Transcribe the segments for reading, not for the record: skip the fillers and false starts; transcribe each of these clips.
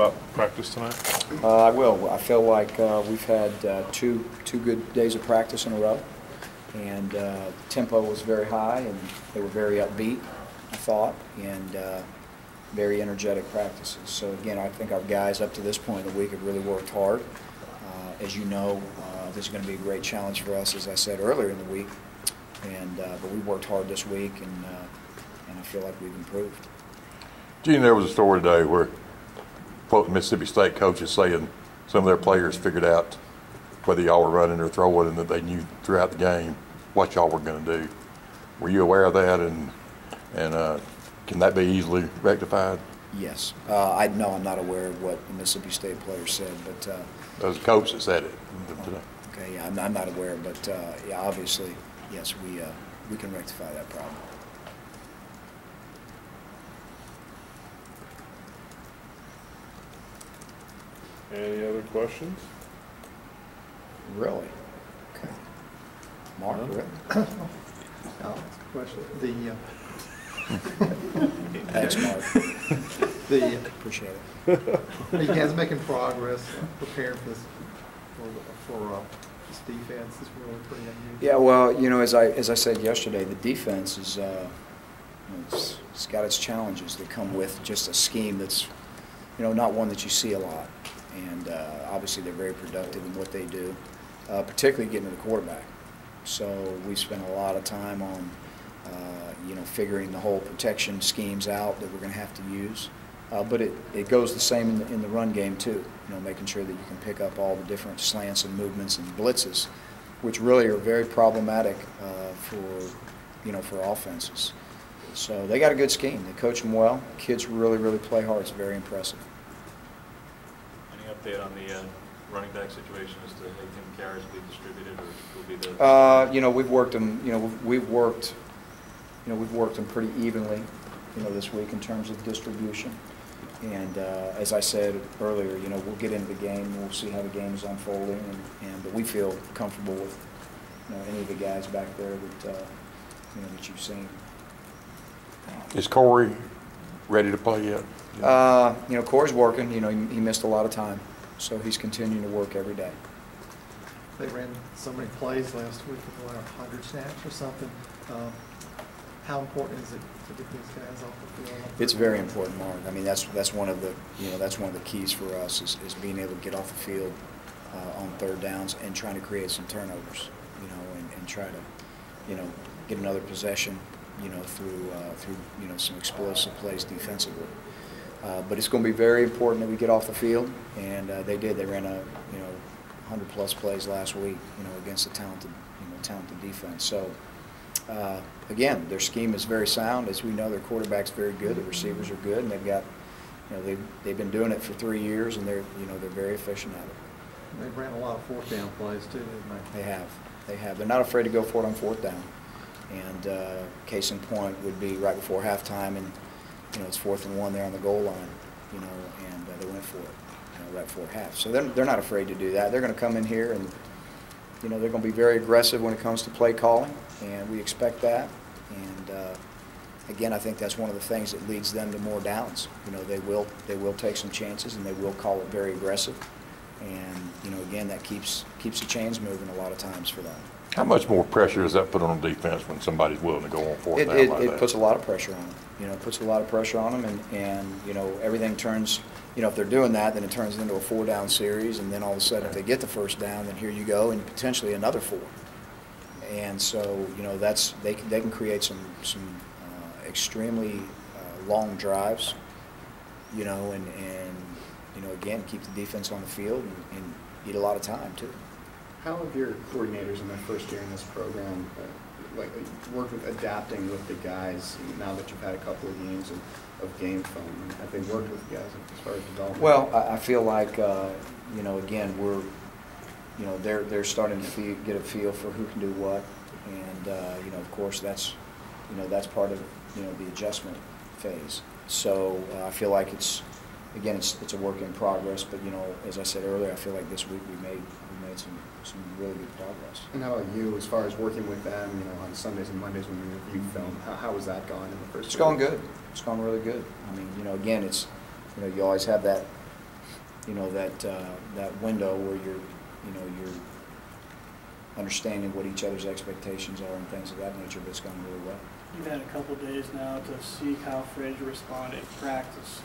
about practice tonight? I will. I feel like we've had two good days of practice in a row, and tempo was very high, and they were very upbeat, I thought, and very energetic practices. So again, I think our guys up to this point in the week have really worked hard. As you know, this is going to be a great challenge for us, as I said earlier in the week, and but we worked hard this week, and I feel like we've improved. Gene, there was a story today where Mississippi State coaches saying some of their players figured out whether y'all were running or throwing, and that they knew throughout the game what y'all were going to do. Were you aware of that, and can that be easily rectified? Yes. I'm not aware of what the Mississippi State players said, but there was a coach that said it. Okay, yeah, I'm not aware, but yeah, obviously, yes, we can rectify that problem. Any other questions? Really? Okay. Mark, No? really? Oh, that's a question. Thanks, Mark. Appreciate it. You guys making progress, preparing for this this defense is really pretty unusual. Yeah, well, you know, as I said yesterday, the defense is it's got its challenges that come with just a scheme that's, you know, not one that you see a lot. And obviously they're very productive in what they do, particularly getting to the quarterback. So we spent a lot of time on, you know, figuring the whole protection schemes out that we're going to have to use. But it goes the same in the run game too, you know, making sure that you can pick up all the different slants and movements and blitzes, which really are very problematic for offenses. So they got a good scheme. They coach them well. Kids really play hard. It's very impressive. Update on the running back situation as to how can carries be distributed, or will be the? You know, we've worked them. You know, we've worked them pretty evenly. You know, this week in terms of distribution. And as I said earlier, you know, we'll get into the game. We'll see how the game is unfolding, but we feel comfortable with, you know, any of the guys back there that you know that you've seen. Is Corey ready to play yet? You know, Corey's working. You know, he missed a lot of time, so he's continuing to work every day. They ran so many plays last week with 100 snaps or something. How important is it to get these guys off the field? It's very important, Mark. I mean, that's one of the keys for us is being able to get off the field on third downs and trying to create some turnovers. You know, and try to, you know, get another possession. You know, through you know, some explosive plays defensively. But it's going to be very important that we get off the field, and they did. They ran 100+ plays last week, you know, against a talented defense. So again, their scheme is very sound. As we know, their quarterback's very good. The receivers are good, and they've got, you know, they've been doing it for 3 years, and they're very efficient at it. They ran a lot of fourth down plays too, didn't they? They have. They're not afraid to go for it on fourth down. And case in point would be right before halftime, and you know, it's 4th and 1 there on the goal line, you know, and they went for it, you know, right before half. So they're not afraid to do that. They're going to come in here and, you know, they're going to be very aggressive when it comes to play calling, and we expect that. And again, I think that's one of the things that leads them to more downs. You know, they will take some chances, and they will call it very aggressive. And you know, again, that keeps the chains moving a lot of times for them. How much more pressure does that put on defense when somebody's willing to go on fourth down like that? It puts a lot of pressure on them. You know, it puts a lot of pressure on them, and you know, everything turns. You know, if they're doing that, then it turns into a 4-down series, and then all of a sudden, if they get the first down, then here you go, and potentially another 4. And so, you know, they can create some extremely long drives. You know, and you know, again, keep the defense on the field and eat a lot of time too. How have your coordinators in their first year in this program worked with adapting with the guys now that you've had a couple of games of game film? Have they worked with guys as far as development? Well, I feel like you know, again, you know, they're starting to get a feel for who can do what, and you know, of course, that's part of, you know, the adjustment phase. So I feel like it's a work in progress, but you know, as I said earlier, I feel like this week we made some really good progress. And how about you, as far as working with them, you know, on Sundays and Mondays when you review film? How has that gone in the first? It's gone good. It's gone really good. I mean, you know, again, you know, you always have that you know, that window where you're understanding what each other's expectations are and things of that nature, but it's gone really well. You've had a couple of days now to see Kyle Frazier respond in practice.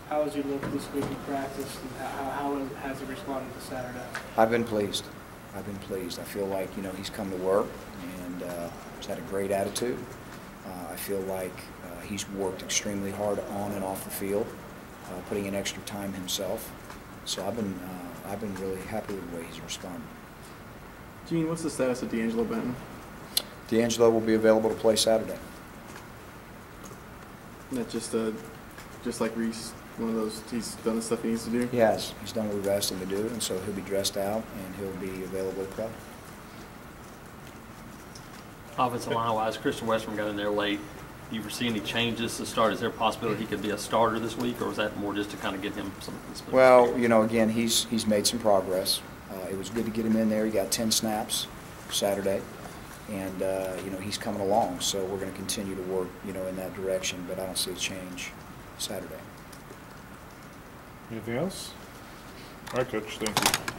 How has he looked this week in practice, and how has he responded to Saturday? I've been pleased. I feel like, you know, he's come to work and he's had a great attitude. I feel like he's worked extremely hard on and off the field, putting in extra time himself. So I've been really happy with the way he's responded. Gene, what's the status of D'Angelo Benton? D'Angelo will be available to play Saturday. Isn't that just like Reese, one of those, he's done the stuff he needs to do? He has. He's done what we've asked him to do, and so he'll be dressed out and he'll be available to play. Offensive line-wise, Christian Westrum got in there late. Do you foresee any changes to start? Is there a possibility he could be a starter this week, or was that more just to kind of get him some experience? Well, you know, again, he's made some progress. It was good to get him in there. He got 10 snaps Saturday, and you know, he's coming along. So we're going to continue to work, you know, in that direction. But I don't see a change Saturday. Anything else? All right, Coach, thank you.